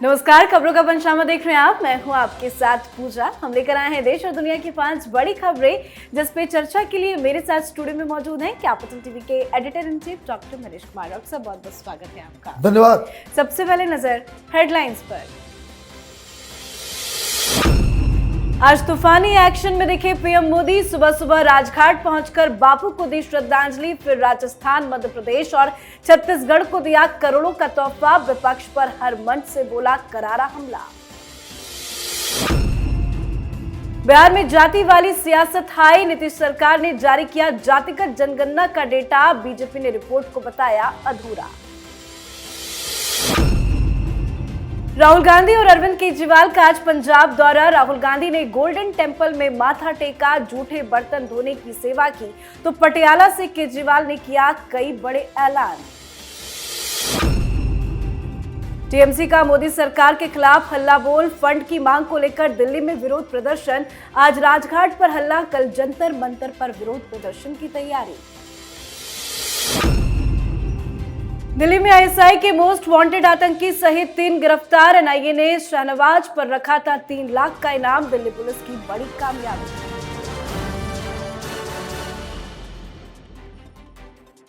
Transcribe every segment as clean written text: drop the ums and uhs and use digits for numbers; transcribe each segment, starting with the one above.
नमस्कार, खबरों का पंचनामा देख रहे हैं आप। मैं हूं आपके साथ पूजा। हम लेकर आए हैं देश और दुनिया की 5 बड़ी खबरें, जिस पे चर्चा के लिए मेरे साथ स्टूडियो में मौजूद हैं कैपिटल टीवी के editor in chief doctor Manish Kumar. Doctor साहब, बहुत बहुत स्वागत है आपका। धन्यवाद। सबसे पहले नजर हेडलाइंस पर। आज तूफानी एक्शन में दिखे पीएम मोदी। सुबह सुबह राजघाट पहुंचकर बापू को दी श्रद्धांजलि, फिर राजस्थान, मध्य प्रदेश और छत्तीसगढ़ को दिया करोड़ों का तोहफा। विपक्ष पर हर मंच से बोला करारा हमला। बिहार में जाति वाली सियासत हाई। नीतीश सरकार ने जारी किया जातिगत जनगणना का डेटा। बीजेपी ने रिपोर्ट को बताया अधूरा। राहुल गांधी और अरविंद केजरीवाल का आज पंजाब दौरा। राहुल गांधी ने गोल्डन टेम्पल में माथा टेका, जूठे बर्तन धोने की सेवा की, तो पटियाला से केजरीवाल ने किया कई बड़े ऐलान। टीएमसी का मोदी सरकार के खिलाफ हल्ला बोल। फंड की मांग को लेकर दिल्ली में विरोध प्रदर्शन। आज राजघाट पर हल्ला, कल जंतर मंतर पर विरोध प्रदर्शन की तैयारी। दिल्ली में आईएसआई के मोस्ट वांटेड आतंकी सहित 3 गिरफ्तार। एनआईए ने शाहनवाज पर रखा था 3 लाख का इनाम। दिल्ली पुलिस की बड़ी कामयाबी।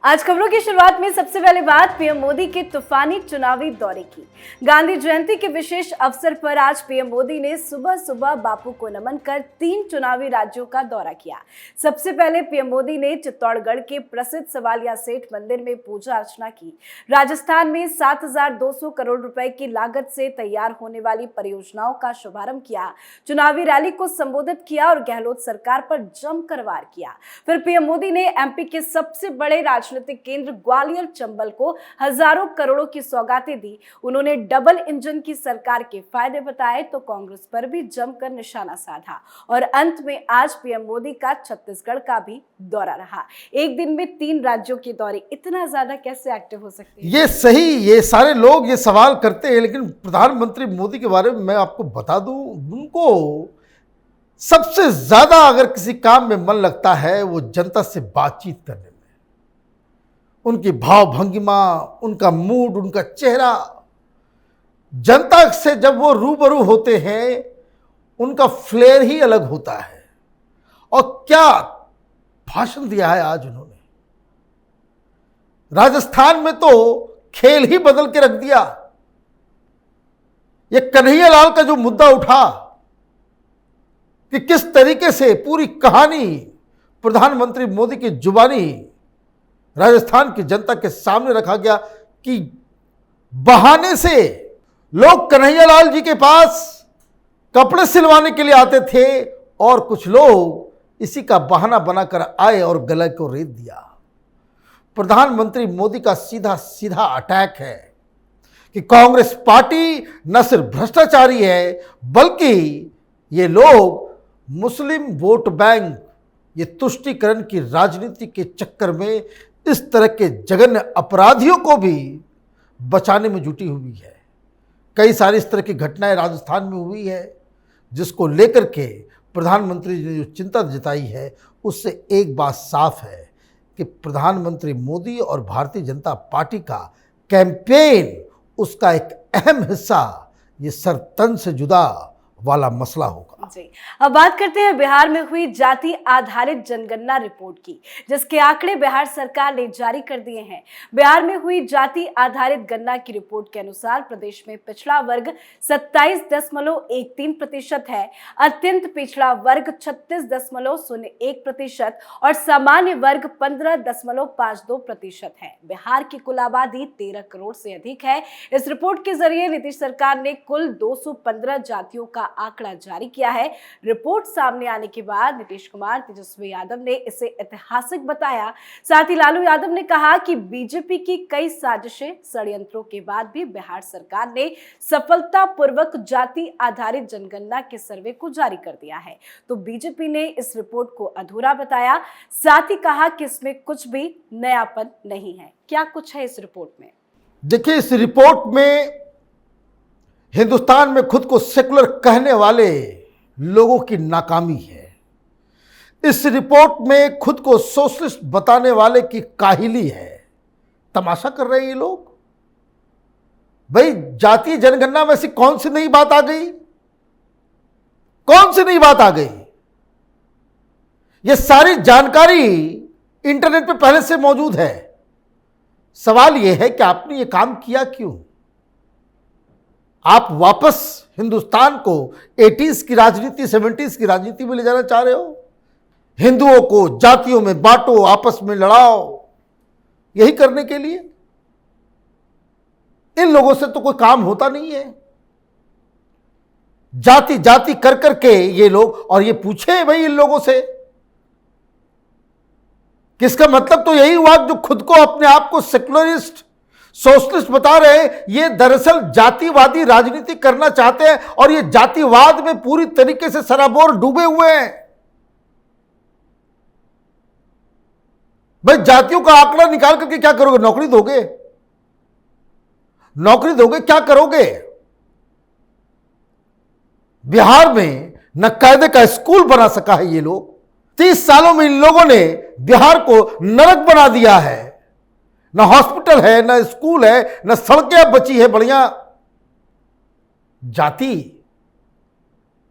आज खबरों की शुरुआत में सबसे पहले बात पीएम मोदी के तूफानी चुनावी दौरे की। गांधी जयंती के विशेष अवसर पर आज पीएम मोदी ने सुबह सुबह बापू को नमन कर 3 चुनावी राज्यों का दौरा किया। सबसे पहले पीएम मोदी ने चित्तौड़गढ़ के प्रसिद्ध सवालिया सेठ मंदिर में पूजा अर्चना की। राजस्थान में 7,200 करोड़ रुपए की लागत से तैयार होने वाली परियोजनाओं का शुभारंभ किया। चुनावी रैली को संबोधित किया और गहलोत सरकार पर जमकर वार किया। फिर पीएम मोदी ने एमपी के सबसे बड़े राजनीतिक केंद्र ग्वालियर चंबल को हजारों करोड़ों की सौगातें दी। उन्होंने डबल इंजन की सरकार के फायदे बताए, तो कांग्रेस पर भी जमकर निशाना साधा। और अंत में आज पीएम मोदी का छत्तीसगढ़ का भी दौरा रहा। एक दिन में 3 राज्यों के दौरे, इतना ज्यादा कैसे एक्टिव हो सकते हैं? ये सही, ये सारे लोग ये सवाल करते हैं, लेकिन प्रधानमंत्री मोदी के बारे में मैं आपको बता दूं, उनको सबसे ज्यादा अगर किसी काम में मन लगता है वो जनता से बातचीत करने में। उनकी भाव भंगिमा, उनका मूड, उनका चेहरा, जनता से जब वो रूबरू होते हैं उनका फ्लेयर ही अलग होता है। और क्या भाषण दिया है आज उन्होंने। राजस्थान में तो खेल ही बदल के रख दिया। ये कन्हैयालाल का जो मुद्दा उठा कि किस तरीके से पूरी कहानी प्रधानमंत्री मोदी की जुबानी राजस्थान की जनता के सामने रखा गया कि बहाने से लोग कन्हैयालाल जी के पास कपड़े सिलवाने के लिए आते थे और कुछ लोग इसी का बहाना बनाकर आए और गले को रेत दिया। प्रधानमंत्री मोदी का सीधा सीधा अटैक है कि कांग्रेस पार्टी न सिर्फ भ्रष्टाचारी है, बल्कि ये लोग मुस्लिम वोट बैंक, ये तुष्टीकरण की राजनीति के चक्कर में इस तरह के जघन्य अपराधियों को भी बचाने में जुटी हुई है। कई सारी इस तरह की घटनाएं राजस्थान में हुई है, जिसको लेकर के प्रधानमंत्री ने जो चिंता जताई है, उससे एक बात साफ है कि प्रधानमंत्री मोदी और भारतीय जनता पार्टी का कैंपेन, उसका एक अहम हिस्सा ये सरतन से जुदा वाला मसला होगा। जी, अब बात करते हैं बिहार में हुई जाति आधारित जनगणना रिपोर्ट की, जिसके आंकड़े बिहार सरकार ने जारी कर दिए हैं। बिहार में हुई जाति आधारित गणना की रिपोर्ट के अनुसार प्रदेश में पिछड़ा वर्ग 27.13% है, अत्यंत पिछड़ा वर्ग 36.01% और सामान्य वर्ग 15.52% है। बिहार की कुल आबादी 13 करोड़ से अधिक है। इस रिपोर्ट के जरिए नीतीश सरकार ने कुल 215 जातियों का आंकड़ा जारी किया है। रिपोर्ट सामने आने के बाद नीतीश कुमार, तेजस्वी यादव ने इसे ऐतिहासिक बताया। साथ ही लालू यादव ने कहा कि बीजेपी की कई साजिशें, षड्यंत्रों के बाद भी बिहार सरकार ने सफलतापूर्वक जाति आधारित जनगणना के सर्वे को जारी कर दिया है। तो बीजेपी ने इस रिपोर्ट को अधूरा बताया। साथ ही कहा कि इसमें कुछ भी नयापन नहीं है। क्या कुछ है इस रिपोर्ट में? देखिए, इस रिपोर्ट में हिंदुस्तान में खुद को सेकुलर कहने वाले लोगों की नाकामी है। इस रिपोर्ट में खुद को सोशलिस्ट बताने वाले की काहिली है। तमाशा कर रहे हैं ये लोग। भाई जातीय जनगणना में ऐसी कौन सी नई बात आ गई? कौन सी नई बात आ गई? ये सारी जानकारी इंटरनेट पे पहले से मौजूद है। सवाल यह है कि आपने ये काम किया क्यों? आप वापस हिंदुस्तान को 80s की राजनीति, 70s की राजनीति में ले जाना चाह रहे हो। हिंदुओं को जातियों में बांटो, आपस में लड़ाओ, यही करने के लिए। इन लोगों से तो कोई काम होता नहीं है। जाति जाति कर करके ये लोग, और ये पूछे भाई इन लोगों से, किसका मतलब तो यही हुआ जो खुद को अपने आप को सेकुलरिस्ट, सोशलिस्ट बता रहे हैं, ये दरअसल जातिवादी राजनीति करना चाहते हैं और ये जातिवाद में पूरी तरीके से सराबोर डूबे हुए हैं। भाई जातियों का आंकड़ा निकाल करके क्या करोगे? नौकरी दोगे? नौकरी दोगे? क्या करोगे? बिहार में न कायदे का स्कूल बना सका है ये लोग। 30 सालों में इन लोगों ने बिहार को नरक बना दिया है। न हॉस्पिटल है, न स्कूल है, न सड़कें बची है बढ़िया। जाति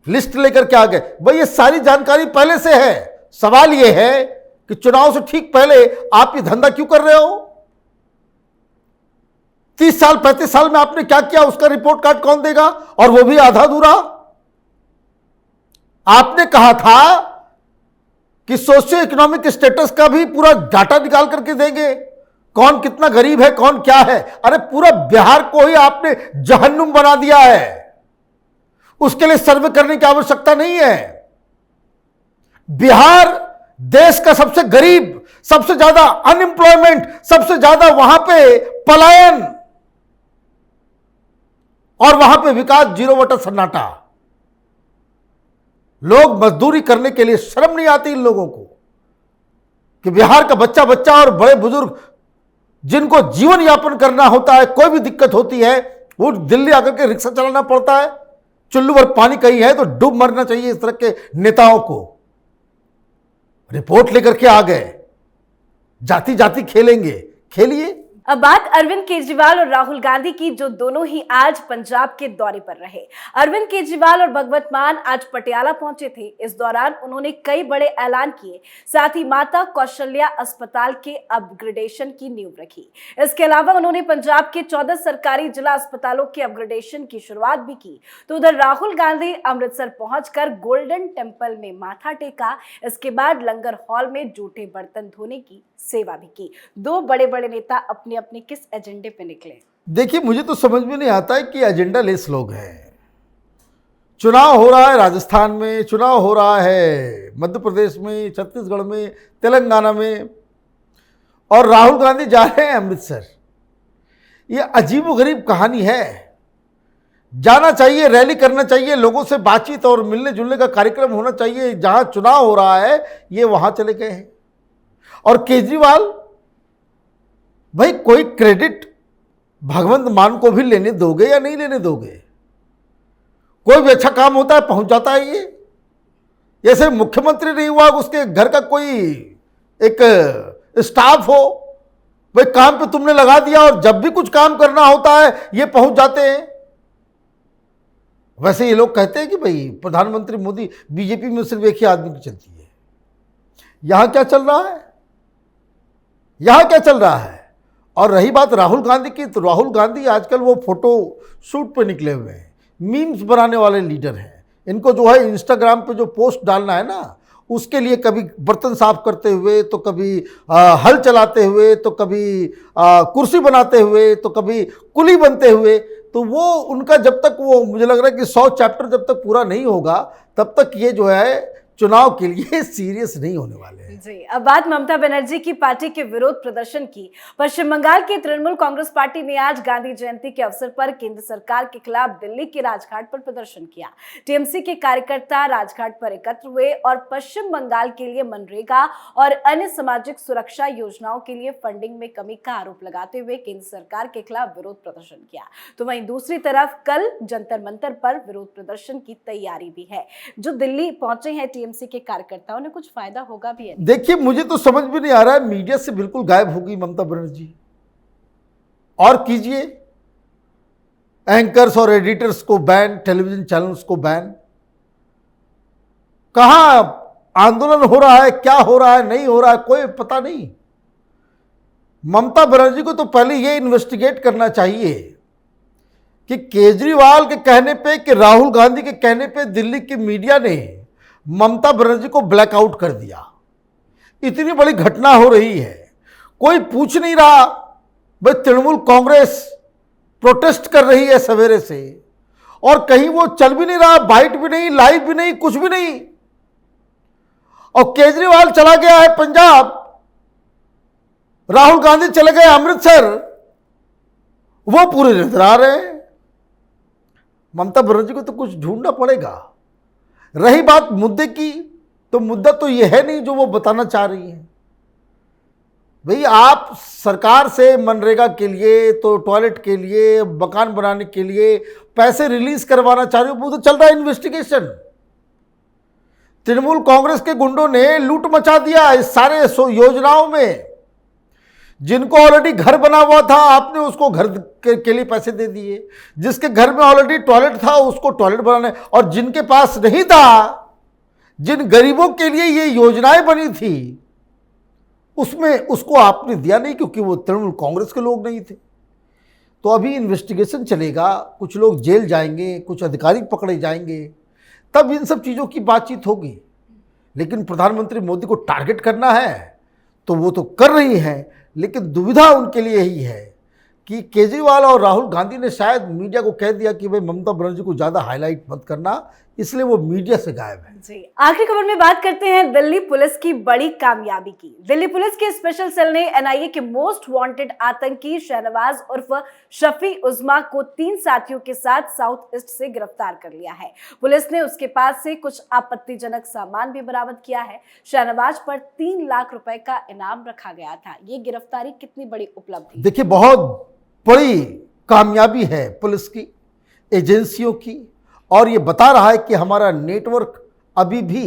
लिस्ट लेकर के आ गए। भाई ये सारी जानकारी पहले से है। सवाल यह है कि चुनाव से ठीक पहले आप ये धंधा क्यों कर रहे हो? 30 साल 35 साल में आपने क्या किया, उसका रिपोर्ट कार्ड कौन देगा? और वो भी आधा अधूरा। आपने कहा था कि सोशियो इकोनॉमिक स्टेटस का भी पूरा डाटा निकाल करके देंगे, कौन कितना गरीब है, कौन क्या है। अरे पूरा बिहार को ही आपने जहन्नुम बना दिया है। उसके लिए सर्वे करने की आवश्यकता नहीं है। बिहार देश का सबसे गरीब, सबसे ज्यादा अनएम्प्लॉयमेंट, सबसे ज्यादा वहां पे पलायन, और वहां पे विकास 0 सन्नाटा। लोग मजदूरी करने के लिए शर्म नहीं आती इन लोगों को कि बिहार का बच्चा बच्चा और बड़े बुजुर्ग जिनको जीवन यापन करना होता है, कोई भी दिक्कत होती है, वो दिल्ली आकर के रिक्शा चलाना पड़ता है। चुल्लू भर पानी कहीं है तो डूब मरना चाहिए इस तरह के नेताओं को। रिपोर्ट लेकर के आ गए, जाति जाति खेलेंगे, खेलिए। अब बात अरविंद केजरीवाल और राहुल गांधी की, जो दोनों ही आज पंजाब के दौरे पर रहे। अरविंद केजरीवाल और भगवत मान आज पटियाला पहुंचे थे। इस दौरान उन्होंने कई बड़े ऐलान किए, साथ ही माता कौशल्या अस्पताल के अपग्रेडेशन की नींव रखी। इसके अलावा उन्होंने पंजाब के 14 सरकारी जिला अस्पतालों के अपग्रेडेशन की शुरुआत भी की। तो उधर राहुल गांधी अमृतसर पहुंचकर गोल्डन टेम्पल में माथा टेका। इसके बाद लंगर हॉल में जूठे बर्तन धोने की सेवा भी की। दो बड़े बड़े नेता अपने अपने किस एजेंडे पे निकले? देखिए, मुझे तो समझ में नहीं आता है कि एजेंडा लेस लोग हैं। चुनाव हो रहा है राजस्थान में, चुनाव हो रहा है मध्य प्रदेश में, छत्तीसगढ़ में, तेलंगाना में, और राहुल गांधी जा रहे हैं अमृतसर। ये अजीबोगरीब कहानी है। जाना चाहिए, रैली करना चाहिए, लोगों से बातचीत और मिलने जुलने का कार्यक्रम होना चाहिए। जहां चुनाव हो रहा है ये वहां चले गए हैं। और केजरीवाल, भाई कोई क्रेडिट भगवंत मान को भी लेने दोगे या नहीं लेने दोगे? कोई भी अच्छा काम होता है पहुंच जाता है ये। जैसे मुख्यमंत्री नहीं हुआ, उसके घर का कोई एक स्टाफ हो, भाई काम पे तुमने लगा दिया, और जब भी कुछ काम करना होता है ये पहुंच जाते हैं। वैसे ये लोग कहते हैं कि भाई प्रधानमंत्री मोदी, बीजेपी में सिर्फ एक ही आदमी की चलती है। यहां क्या चल रहा है? यहां क्या चल रहा है? और रही बात राहुल गांधी की, तो राहुल गांधी आजकल वो फोटो शूट पे निकले हुए हैं, मीम्स बनाने वाले लीडर हैं। इनको जो है इंस्टाग्राम पे जो पोस्ट डालना है ना, उसके लिए कभी बर्तन साफ करते हुए, तो कभी हल चलाते हुए, तो कभी कुर्सी बनाते हुए, तो कभी कुली बनते हुए। तो वो उनका जब तक, वो मुझे लग रहा है कि 100 चैप्टर जब तक पूरा नहीं होगा तब तक ये जो है चुनाव के लिए सीरियस नहीं होने वाले हैं। जी, अब बात ममता बनर्जी की पार्टी के विरोध प्रदर्शन की। पश्चिम बंगाल की तृणमूल कांग्रेस पार्टी ने आज गांधी जयंती के अवसर पर केंद्र सरकार के खिलाफ दिल्ली के राजघाट पर प्रदर्शन किया। टीएमसी के कार्यकर्ता राजघाट पर एकत्र हुए और पश्चिम बंगाल के लिए मनरेगा और अन्य सामाजिक सुरक्षा योजनाओं के लिए फंडिंग में कमी का आरोप लगाते हुए केंद्र सरकार के खिलाफ विरोध प्रदर्शन किया। तो वहीं दूसरी तरफ कल जंतर मंतर पर विरोध प्रदर्शन की तैयारी भी है। जो दिल्ली पहुंचे हैं टीएमसी के कार्यकर्ताओं ने, कुछ फायदा होगा भी है? देखिए, मुझे तो समझ में नहीं आ रहा है, मीडिया से बिल्कुल गायब हो गई ममता बनर्जी। और कीजिए, एंकर्स और एडिटर्स को बैन, टेलीविजन चैनल्स को बैन। कहां आंदोलन हो रहा है, क्या हो रहा है, नहीं हो रहा है, कोई पता नहीं। ममता बनर्जी को तो पहले ये इन्वेस्टिगेट करना चाहिए कि केजरीवाल के कहने पे, कि राहुल गांधी के कहने पे दिल्ली की मीडिया ने ममता बनर्जी को ब्लैकआउट कर दिया। इतनी बड़ी घटना हो रही है, कोई पूछ नहीं रहा। भाई तृणमूल कांग्रेस प्रोटेस्ट कर रही है सवेरे से, और कहीं वो चल भी नहीं रहा, बाइट भी नहीं, लाइव भी नहीं, कुछ भी नहीं। और केजरीवाल चला गया है पंजाब, राहुल गांधी चले गए अमृतसर, वो पूरे नजर आ रहे हैं। ममता बनर्जी को तो कुछ ढूंढना पड़ेगा। रही बात मुद्दे की, तो मुद्दा तो यह है नहीं जो वो बताना चाह रही है। भाई आप सरकार से मनरेगा के लिए, तो टॉयलेट के लिए, मकान बनाने के लिए पैसे रिलीज करवाना चाह रही हो, वो तो चल रहा है इन्वेस्टिगेशन। तृणमूल कांग्रेस के गुंडों ने लूट मचा दिया इस सारे योजनाओं में। जिनको ऑलरेडी घर बना हुआ था, आपने उसको घर के लिए पैसे दे दिए। जिसके घर में ऑलरेडी टॉयलेट था, उसको टॉयलेट बनाने, और जिनके पास नहीं था, जिन गरीबों के लिए ये योजनाएं बनी थी, उसमें उसको आपने दिया नहीं, क्योंकि वो तृणमूल कांग्रेस के लोग नहीं थे। तो अभी इन्वेस्टिगेशन चलेगा, कुछ लोग जेल जाएंगे, कुछ अधिकारी पकड़े जाएंगे, तब इन सब चीज़ों की बातचीत होगी। लेकिन प्रधानमंत्री मोदी को टारगेट करना है तो वो तो कर रही है, लेकिन दुविधा उनके लिए यही है कि केजरीवाल और राहुल गांधी ने शायद मीडिया को कह दिया कि भाई ममता बनर्जी को ज़्यादा हाईलाइट मत करना, इसलिए वो मीडिया से गायब है। जी, आखिरी खबर में बात करते हैं दिल्ली पुलिस की बड़ी कामयाबी की। दिल्ली पुलिस के स्पेशल सेल ने एनआईए के मोस्ट वांटेड आतंकी शहनवाज उर्फ शफी उजमा को 3 साथियों के साथ साउथ ईस्ट से गिरफ्तार कर लिया है। पुलिस ने उसके पास से कुछ आपत्तिजनक सामान भी बरामद किया है। शहनवाज पर 3 लाख रुपए का इनाम रखा गया था। ये गिरफ्तारी कितनी बड़ी उपलब्धि? देखिए, बहुत बड़ी कामयाबी है पुलिस की, एजेंसियों की, और ये बता रहा है कि हमारा नेटवर्क अभी भी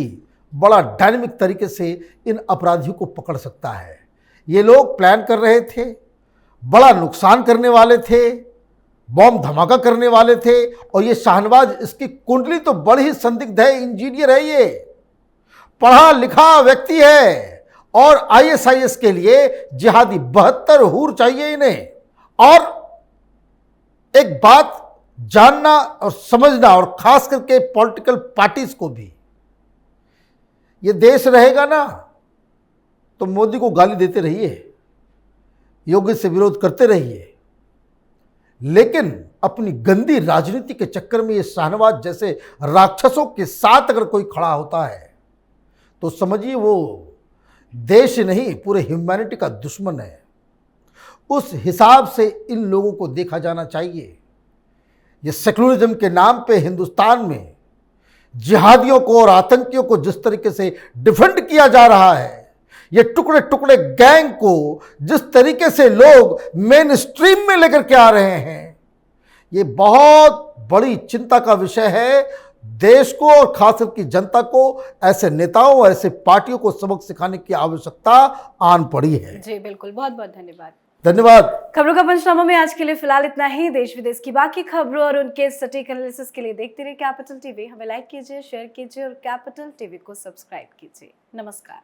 बड़ा डायनेमिक तरीके से इन अपराधियों को पकड़ सकता है। ये लोग प्लान कर रहे थे, बड़ा नुकसान करने वाले थे, बॉम्ब धमाका करने वाले थे। और ये शाहनवाज, इसकी कुंडली तो बड़ी ही संदिग्ध है। इंजीनियर है, ये पढ़ा लिखा व्यक्ति है, और आईएसआईएस के लिए जिहादी 72 हूर चाहिए इन्हें। और एक बात जानना और समझना, और खास करके पॉलिटिकल पार्टीज को भी, ये देश रहेगा ना तो मोदी को गाली देते रहिए, योगी से विरोध करते रहिए, लेकिन अपनी गंदी राजनीति के चक्कर में ये शाहनवाज जैसे राक्षसों के साथ अगर कोई खड़ा होता है तो समझिए वो देश नहीं, पूरे ह्यूमैनिटी का दुश्मन है। उस हिसाब से इन लोगों को देखा जाना चाहिए। ये सेक्युलरिज्म के नाम पे हिंदुस्तान में जिहादियों को और आतंकियों को जिस तरीके से डिफेंड किया जा रहा है, ये टुकड़े टुकड़े गैंग को जिस तरीके से लोग मेन स्ट्रीम में लेकर के आ रहे हैं, ये बहुत बड़ी चिंता का विषय है। देश को और खासकर की जनता को ऐसे नेताओं, ऐसे पार्टियों को सबक सिखाने की आवश्यकता आन पड़ी है। जी बिल्कुल, बहुत बहुत धन्यवाद। धन्यवाद। खबरों का पंचनामा में आज के लिए फिलहाल इतना ही। देश विदेश की बाकी खबरों और उनके सटीक एनालिसिस के लिए देखते रहिए कैपिटल टीवी। हमें लाइक कीजिए, शेयर कीजिए और कैपिटल टीवी को सब्सक्राइब कीजिए। नमस्कार।